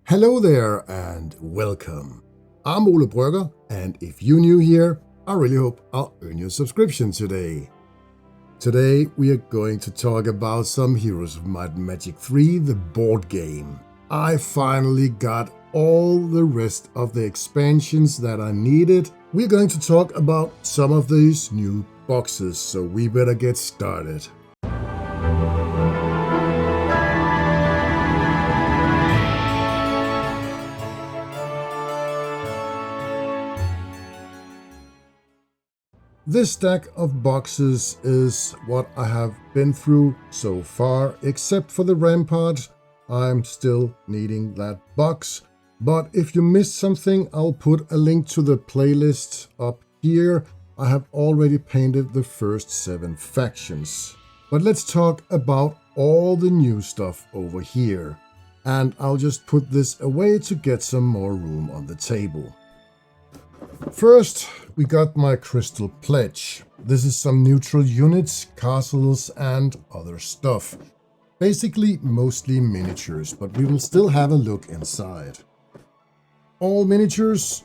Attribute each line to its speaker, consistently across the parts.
Speaker 1: Hello there and welcome. I'm Ole Brygger, and if you're new here, I really hope I'll earn your subscription today. Today we are going to talk about some Heroes of Might and Magic 3, the board game. I finally got all the rest of the expansions that I needed. We're going to talk about some of these new boxes, so we better get started. This stack of boxes is what I have been through so far, except for the Rampart. I'm still needing that box, but if you missed something, I'll put a link to the playlist up here. I have already painted the first 7 factions. But let's talk about all the new stuff over here. And I'll just put this away to get some more room on the table. First, we got my Crystal Pledge. This is some neutral units, castles, and other stuff. Basically, mostly miniatures, but we will still have a look inside. All miniatures.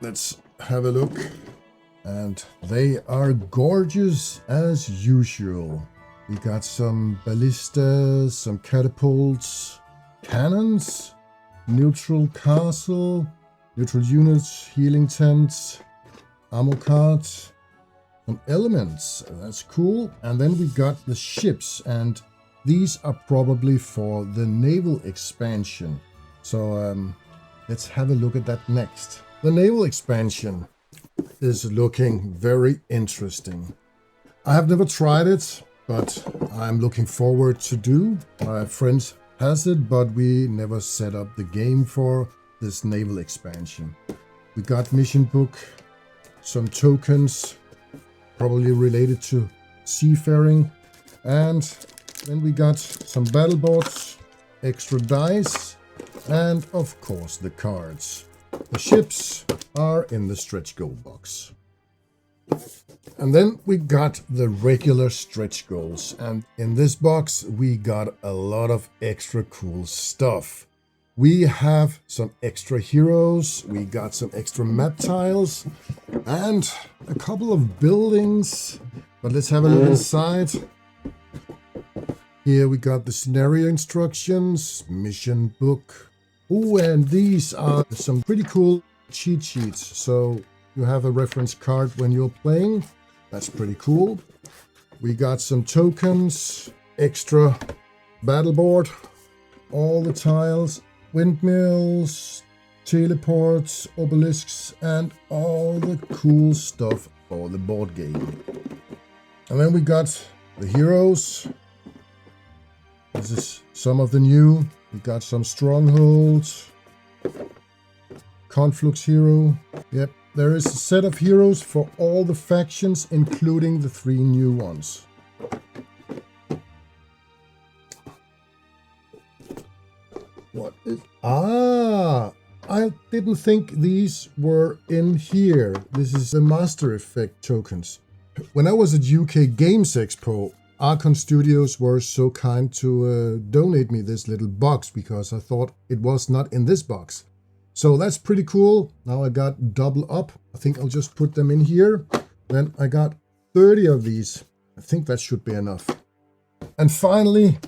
Speaker 1: Let's have a look. And they are gorgeous as usual. We got some ballistas, some catapults, cannons, neutral castle, neutral units, healing tents, ammo carts, some elements. That's cool. And then we got the ships, and these are probably for the naval expansion. So let's have a look at that next. The naval expansion is looking very interesting. I have never tried it, but I'm looking forward to do. My friend has it, but we never set up the game for this naval expansion. We got mission book, some tokens, probably related to seafaring, and then we got some battle boards, extra dice, and of course the cards. The ships are in the stretch goal box. And then we got the regular stretch goals, and in this box we got a lot of extra cool stuff. We have some extra heroes, we got some extra map tiles, and a couple of buildings. But let's have a look inside. Here we got the scenario instructions, mission book. Oh, and these are some pretty cool cheat sheets. So you have a reference card when you're playing. That's pretty cool. We got some tokens, extra battle board, all the tiles, windmills, teleports, obelisks, and all the cool stuff for the board game. And then we got the heroes. This is some of the new. We got some Strongholds, Conflux hero. Yep, there is a set of heroes for all the factions, including the 3 new ones. What is... I didn't think these were in here. This is the Master Effect tokens. When I was at UK Games Expo, Archon Studios were so kind to donate me this little box because I thought it was not in this box. So that's pretty cool. Now I got double up. I think I'll just put them in here. Then I got 30 of these. I think that should be enough. And finally,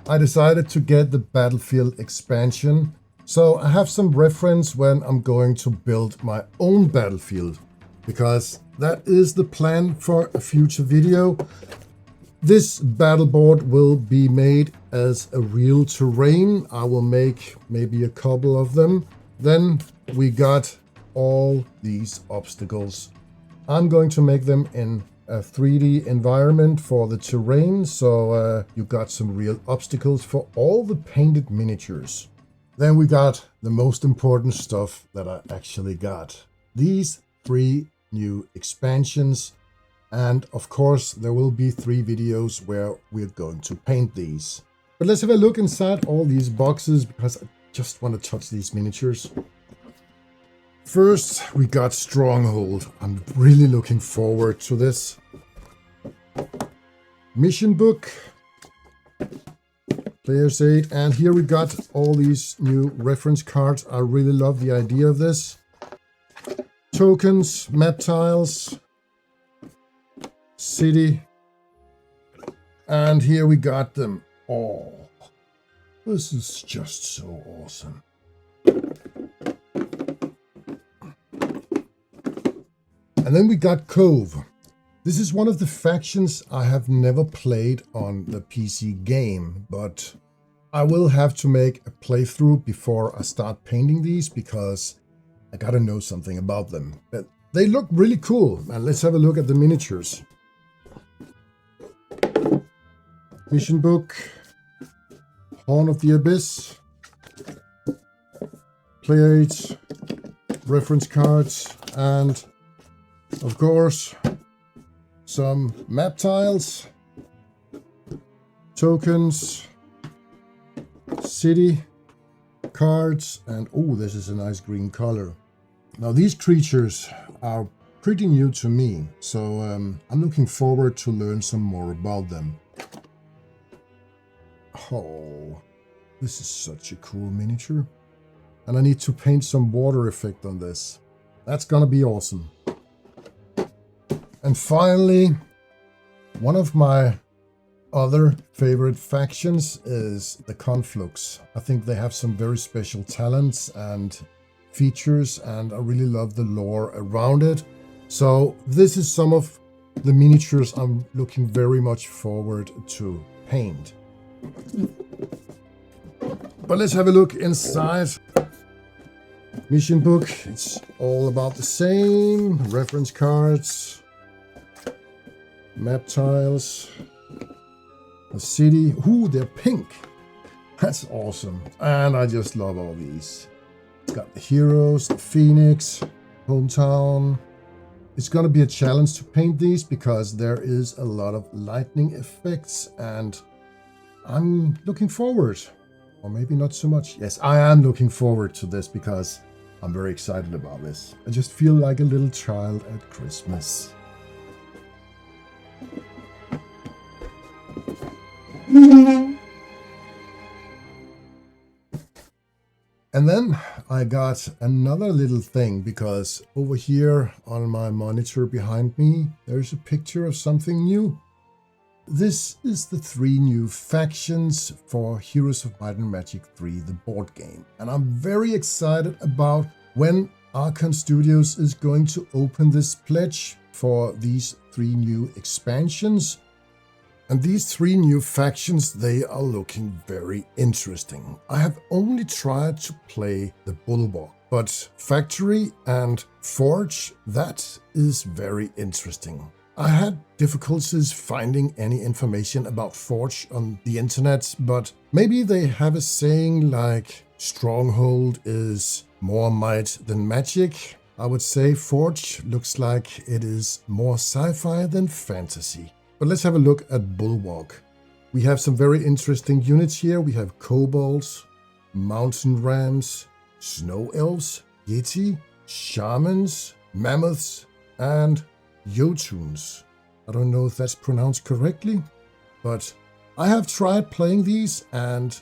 Speaker 1: I decided to get the Battlefield expansion. So I have some reference when I'm going to build my own Battlefield, because that is the plan for a future video. This battle board will be made as a real terrain. I will make maybe a couple of them. Then we got all these obstacles. I'm going to make them in a 3D environment for the terrain, so you got some real obstacles for all the painted miniatures. Then we got the most important stuff that I actually got. These 3 new expansions. And of course, there will be 3 videos where we're going to paint these. But let's have a look inside all these boxes, because I just want to touch these miniatures. First, we got Stronghold. I'm really looking forward to this. Mission book. Player's aid. And here we got all these new reference cards. I really love the idea of this. Tokens, map tiles, city. And here we got them all. This is just so awesome. And then we got Cove. This is one of the factions I have never played on the PC game, but I will have to make a playthrough before I start painting these because I gotta know something about them. But they look really cool, and let's have a look at the miniatures. Mission book, Horn of the Abyss, player aids, reference cards, and of course some map tiles, tokens, city, cards, and oh, this is a nice green color. Now these creatures are pretty new to me, so I'm looking forward to learn some more about them. Oh, this is such a cool miniature. And I need to paint some water effect on this. That's gonna be awesome. And finally, one of my other favorite factions is the Conflux. I think they have some very special talents and features, and I really love the lore around it. So this is some of the miniatures I'm looking very much forward to paint. But let's have a look inside. Mission book, it's all about the same. Reference cards, map tiles, a city. Ooh, they're pink. That's awesome. And I just love all these. It's got the heroes, the phoenix, hometown. It's going to be a challenge to paint these because there is a lot of lightning effects, and I'm looking forward. Or maybe not so much. Yes, I am looking forward to this because I'm very excited about this. I just feel like a little child at Christmas. And then I got another little thing because over here on my monitor behind me, there's a picture of something new. This is the 3 new factions for Heroes of Might and Magic 3, the board game. And I'm very excited about when Archon Studios is going to open this pledge for these 3 new expansions. And these 3 new factions, they are looking very interesting. I have only tried to play the Bulwark, but Factory and Forge, that is very interesting. I had difficulties finding any information about Forge on the internet, but maybe they have a saying like Stronghold is more might than magic. I would say Forge looks like it is more sci-fi than fantasy. But let's have a look at Bulwark. We have some very interesting units here. We have kobolds, mountain rams, snow elves, yeti, shamans, mammoths, and Jotuns. I don't know if that's pronounced correctly, but I have tried playing these and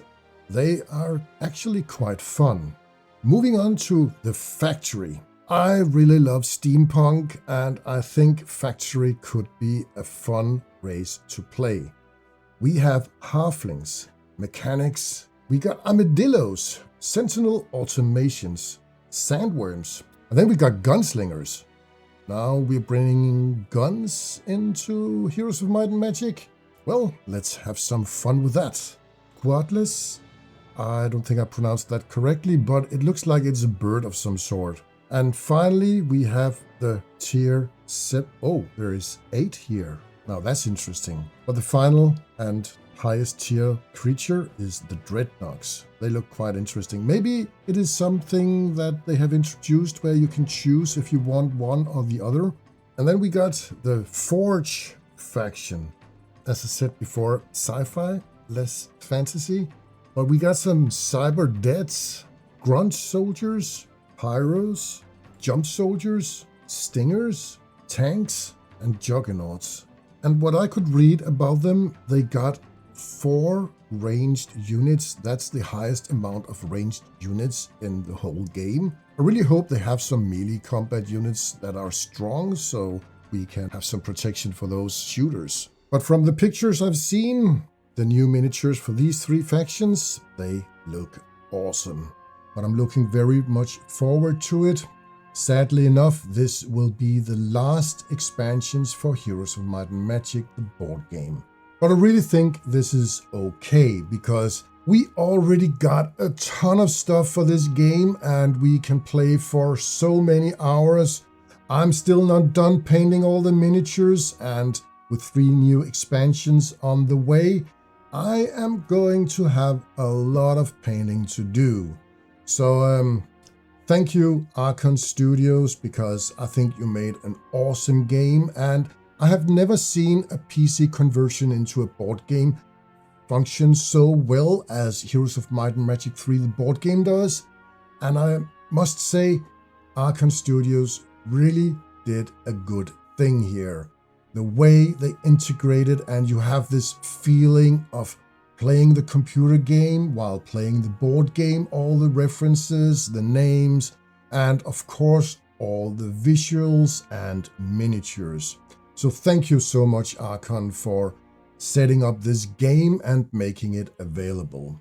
Speaker 1: they are actually quite fun. Moving on to the Factory. I really love steampunk, and I think Factory could be a fun race to play. We have halflings, mechanics, we got armadillos, sentinel automations, sandworms, and then we got gunslingers. Now we're bringing guns into Heroes of Might and Magic. Well, let's have some fun with that. Quadless, I don't think I pronounced that correctly, but it looks like it's a bird of some sort. And finally, we have the tier 7. Oh, there is 8 here. Now that's interesting. But the final and highest tier creature is the Dreadnoks. They look quite interesting. Maybe it is something that they have introduced where you can choose if you want one or the other. And then we got the Forge faction. As I said before, sci-fi, less fantasy. But we got some cyber deads, grunt soldiers, pyros, jump soldiers, stingers, tanks, and juggernauts. And what I could read about them, they got 4 ranged units. That's the highest amount of ranged units in the whole game. I really hope they have some melee combat units that are strong, so we can have some protection for those shooters. But from the pictures I've seen, the new miniatures for these 3 factions, they look awesome. But I'm looking very much forward to it. Sadly enough, this will be the last expansions for Heroes of Might and Magic, the board game. But I really think this is okay, because we already got a ton of stuff for this game and we can play for so many hours. I'm still not done painting all the miniatures, and with 3 new expansions on the way, I am going to have a lot of painting to do. So thank you, Archon Studios, because I think you made an awesome game, and I have never seen a PC conversion into a board game function so well as Heroes of Might and Magic 3 the board game does. And I must say, Archon Studios really did a good thing here. The way they integrated, and you have this feeling of playing the computer game while playing the board game, all the references, the names, and of course all the visuals and miniatures. So thank you so much, Archon, for setting up this game and making it available.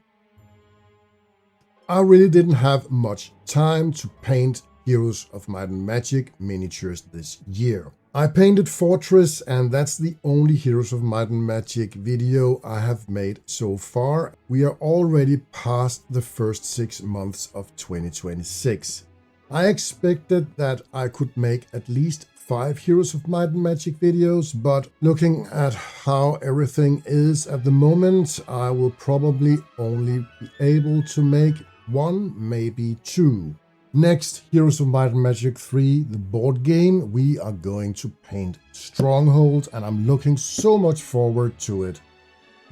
Speaker 1: I really didn't have much time to paint Heroes of Might and Magic miniatures this year. I painted Fortress, and that's the only Heroes of Might and Magic video I have made so far. We are already past the first 6 months of 2026. I expected that I could make at least 5 Heroes of Might and Magic videos, but looking at how everything is at the moment, I will probably only be able to make 1, maybe 2. Next, Heroes of Might and Magic 3, the board game, we are going to paint Stronghold, and I'm looking so much forward to it.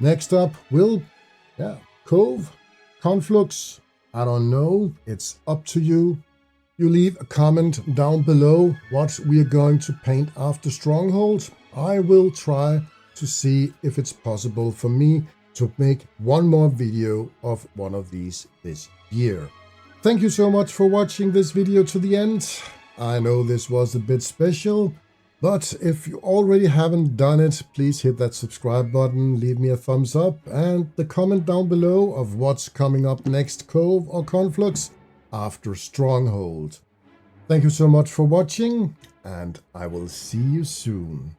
Speaker 1: Next up, Cove, Conflux, I don't know, it's up to you. You leave a comment down below what we are going to paint after Stronghold. I will try to see if it's possible for me to make one more video of one of these this year. Thank you so much for watching this video to the end. I know this was a bit special, but if you already haven't done it, please hit that subscribe button, leave me a thumbs up, and the comment down below of what's coming up next, Cove or Conflux, after Stronghold. Thank you so much for watching, and I will see you soon.